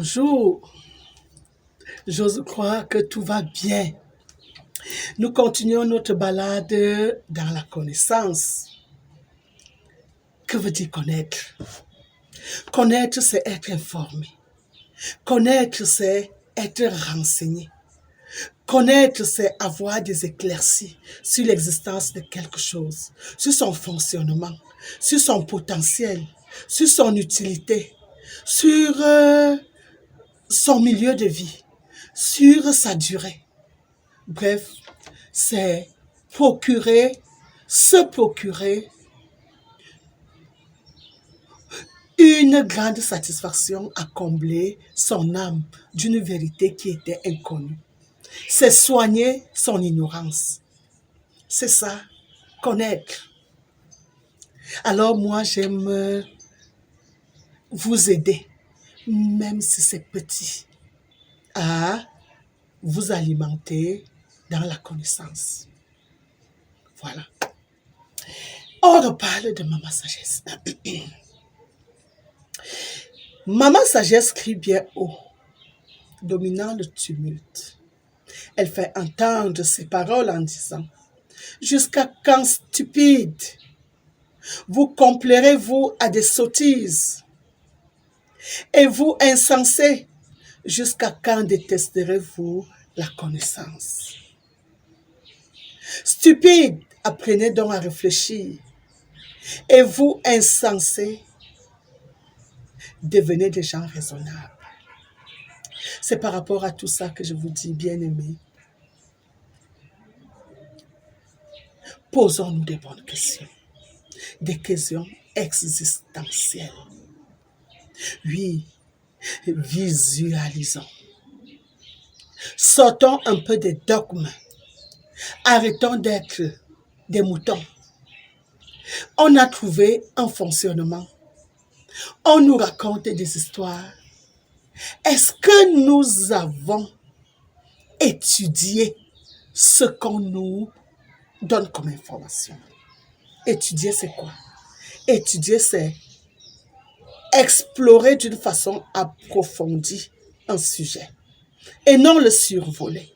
Bonjour, j'ose croire que tout va bien. Nous continuons notre balade dans la connaissance. Que veut dire connaître? Connaître, c'est être informé. Connaître, c'est être renseigné. Connaître, c'est avoir des éclaircies sur l'existence de quelque chose, sur son fonctionnement, sur son potentiel, sur son utilité, sur son milieu de vie, sur sa durée. Bref, c'est se procurer une grande satisfaction à combler son âme d'une vérité qui était inconnue. C'est soigner son ignorance. C'est ça, connaître. Alors moi, j'aime vous aider, même si c'est petit, à vous alimenter dans la connaissance. Voilà. On reparle de Maman Sagesse. Maman Sagesse crie bien haut, dominant le tumulte. Elle fait entendre ses paroles en disant « Jusqu'à quand, stupide, vous complairez-vous à des sottises? Et vous, insensés, jusqu'à quand détesterez-vous la connaissance? Stupide, apprenez donc à réfléchir. Et vous, insensés, devenez des gens raisonnables. » C'est par rapport à tout ça que je vous dis, bien-aimés, posons-nous des bonnes questions, des questions existentielles. Oui, visualisons. Sortons un peu des dogmes. Arrêtons d'être des moutons. On a trouvé un fonctionnement. On nous raconte des histoires. Est-ce que nous avons étudié ce qu'on nous donne comme information? Étudier, c'est quoi? Étudier, c'est explorer d'une façon approfondie un sujet et non le survoler.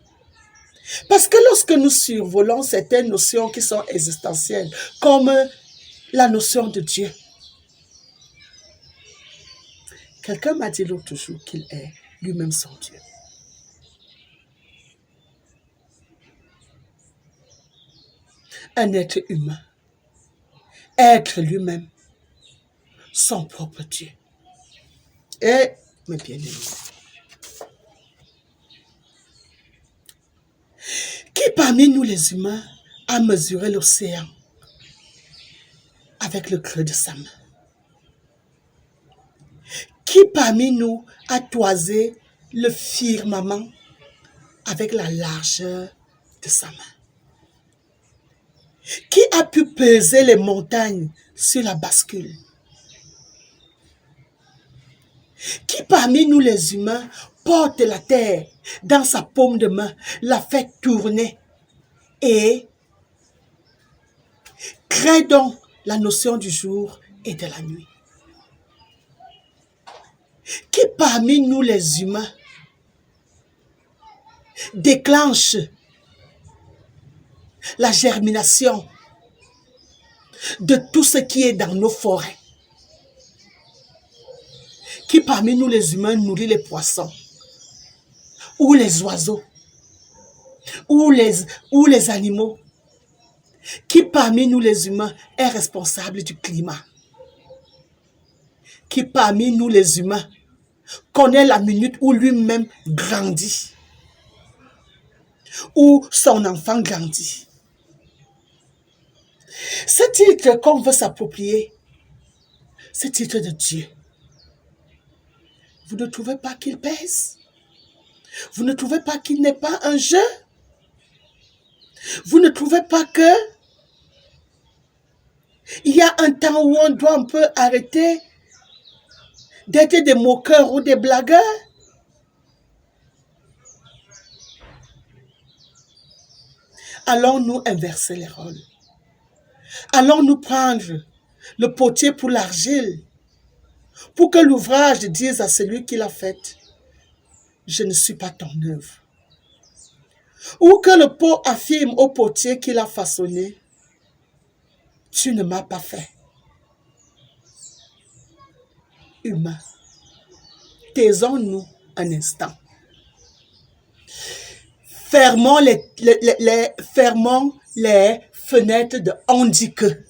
Parce que lorsque nous survolons certaines notions qui sont existentielles, comme la notion de Dieu, quelqu'un m'a dit l'autre jour qu'il est lui-même son Dieu. Un être humain, être lui-même son propre Dieu. Et, mes bien-aimés, qui parmi nous les humains a mesuré l'océan avec le creux de sa main? Qui parmi nous a toisé le firmament avec la largeur de sa main? Qui a pu peser les montagnes sur la bascule? Qui parmi nous les humains porte la terre dans sa paume de main, la fait tourner et crée donc la notion du jour et de la nuit? Qui parmi nous les humains déclenche la germination de tout ce qui est dans nos forêts? Qui parmi nous les humains nourrit les poissons, ou les oiseaux, ou les animaux? Qui parmi nous les humains est responsable du climat? Qui parmi nous les humains connaît la minute où lui-même grandit, où son enfant grandit? Ce titre qu'on veut s'approprier, ce titre de Dieu, vous ne trouvez pas qu'il pèse? Vous ne trouvez pas qu'il n'est pas un jeu? Vous ne trouvez pas que il y a un temps où on doit un peu arrêter d'être des moqueurs ou des blagueurs? Allons-nous inverser les rôles? Allons-nous prendre le potier pour l'argile, pour que l'ouvrage dise à celui qui l'a fait je ne suis pas ton œuvre. Ou que le pot affirme au potier qui l'a façonné, tu ne m'as pas fait. Humain, taisons-nous un instant. Fermons les fenêtres de on dit que.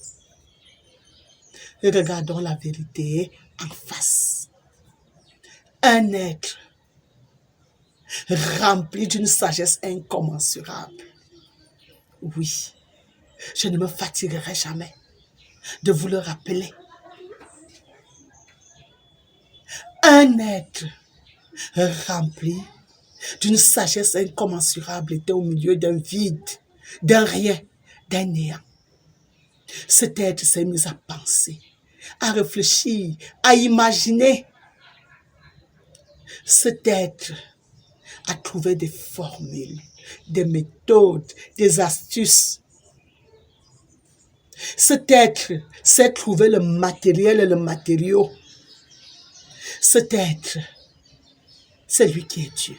Regardons la vérité en face. Un être rempli d'une sagesse incommensurable. Oui, je ne me fatiguerai jamais de vous le rappeler. Un être rempli d'une sagesse incommensurable était au milieu d'un vide, d'un rien, d'un néant. Cet être s'est mis à penser, à réfléchir, à imaginer. Cet être a trouvé des formules, des méthodes, des astuces. Cet être s'est trouvé le matériel et le matériau. Cet être, c'est lui qui est Dieu.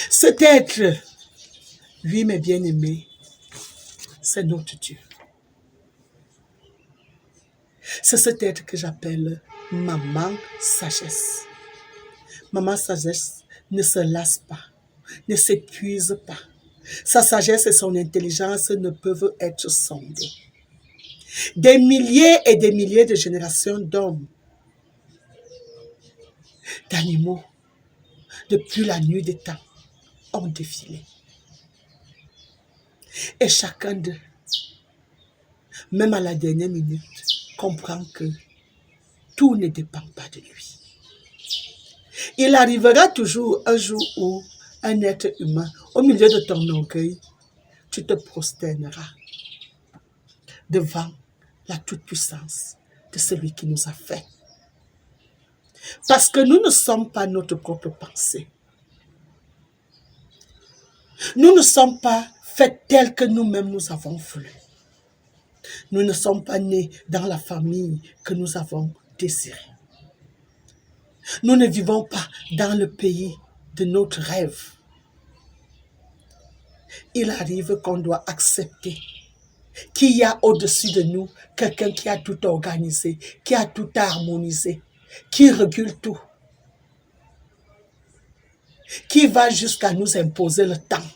Cet être, lui, mes bien-aimés, c'est notre Dieu. C'est cet être que j'appelle maman sagesse. Maman sagesse ne se lasse pas, ne s'épuise pas. Sa sagesse et son intelligence ne peuvent être sondées. Des milliers et des milliers de générations d'hommes, d'animaux, depuis la nuit des temps, ont défilé. Et chacun d'eux, même à la dernière minute, comprend que tout ne dépend pas de lui. Il arrivera toujours un jour où un être humain, au milieu de ton orgueil, tu te prosterneras devant la toute-puissance de celui qui nous a fait. Parce que nous ne sommes pas notre propre pensée. Nous ne sommes pas faits tels que nous-mêmes nous avons voulu. Nous ne sommes pas nés dans la famille que nous avons désirée. Nous ne vivons pas dans le pays de notre rêve. Il arrive qu'on doit accepter qu'il y a au-dessus de nous quelqu'un qui a tout organisé, qui a tout harmonisé, qui régule tout, qui va jusqu'à nous imposer le temps.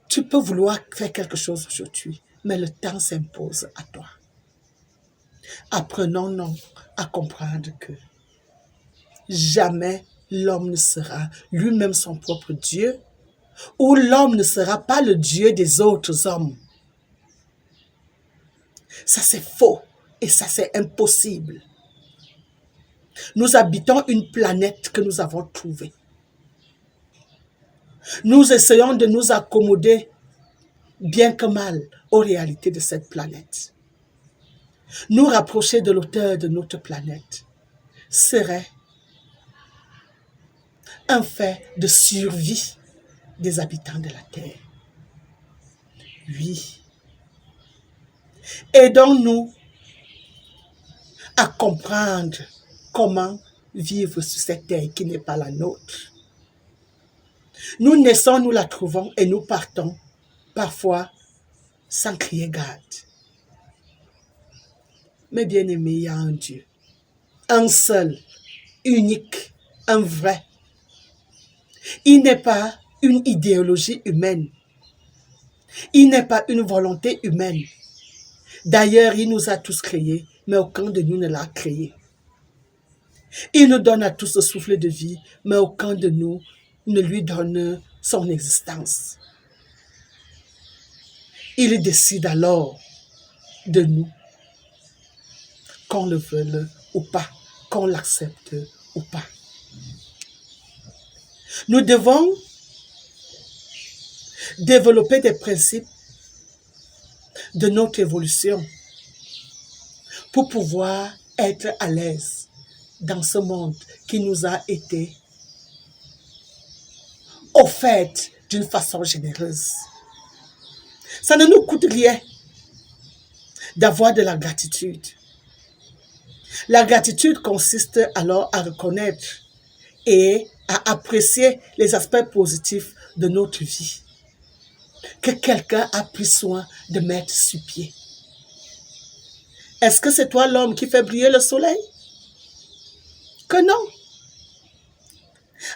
Tu peux vouloir faire quelque chose aujourd'hui, mais le temps s'impose à toi. Apprenons-nous à comprendre que jamais l'homme ne sera lui-même son propre Dieu, ou l'homme ne sera pas le Dieu des autres hommes. Ça c'est faux et ça c'est impossible. Nous habitons une planète que nous avons trouvée. Nous essayons de nous accommoder bien que mal aux réalités de cette planète. Nous rapprocher de l'auteur de notre planète serait un fait de survie des habitants de la Terre. Oui. Aidons-nous à comprendre comment vivre sur cette terre qui n'est pas la nôtre. Nous naissons, nous la trouvons et nous partons, parfois sans crier garde. Mais bien-aimés, il y a un Dieu, un seul, unique, un vrai. Il n'est pas une idéologie humaine. Il n'est pas une volonté humaine. D'ailleurs, il nous a tous créés, mais aucun de nous ne l'a créé. Il nous donne à tous le souffle de vie, mais aucun de nous ne lui donne son existence. Il décide alors de nous, qu'on le veuille ou pas, qu'on l'accepte ou pas. Nous devons développer des principes de notre évolution pour pouvoir être à l'aise dans ce monde qui nous a été offert d'une façon généreuse. Ça ne nous coûte rien d'avoir de la gratitude. La gratitude consiste alors à reconnaître et à apprécier les aspects positifs de notre vie que quelqu'un a pris soin de mettre sur pied. Est-ce que c'est toi l'homme qui fait briller le soleil? Que non.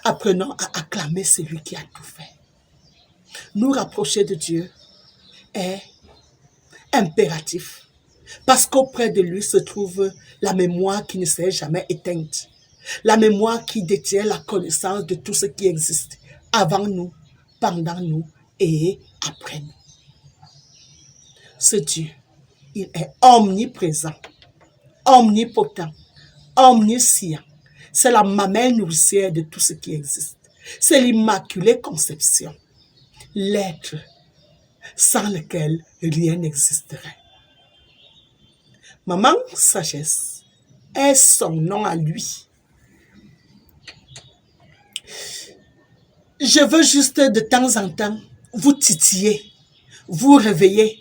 Apprenons à acclamer celui qui a tout fait. Nous rapprocher de Dieu est impératif parce qu'auprès de lui se trouve la mémoire qui ne s'est jamais éteinte, la mémoire qui détient la connaissance de tout ce qui existe avant nous, pendant nous et après nous. Ce Dieu, il est omniprésent, omnipotent, omniscient. C'est la mamelle nourricière de tout ce qui existe. C'est l'immaculée conception, l'être sans lequel rien n'existerait. Maman Sagesse est son nom à lui. Je veux juste de temps en temps vous titiller, vous réveiller.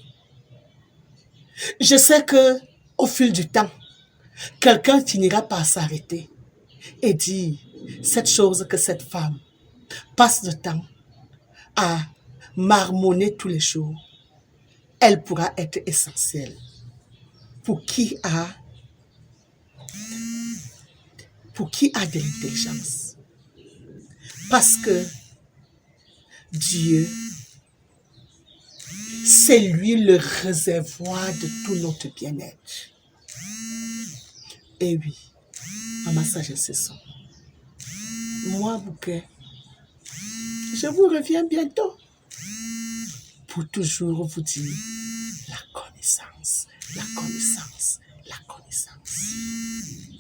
Je sais que au fil du temps, quelqu'un finira par s'arrêter et dire cette chose que cette femme passe de temps à marmonner tous les jours. Elle pourra être essentielle pour qui a de l'intelligence. Parce que Dieu, c'est lui le réservoir de tout notre bien-être. Et oui, Maman Sagesse, c'est ça. Moi, Bouquet, je vous reviens bientôt pour toujours vous dire la connaissance, la connaissance, la connaissance.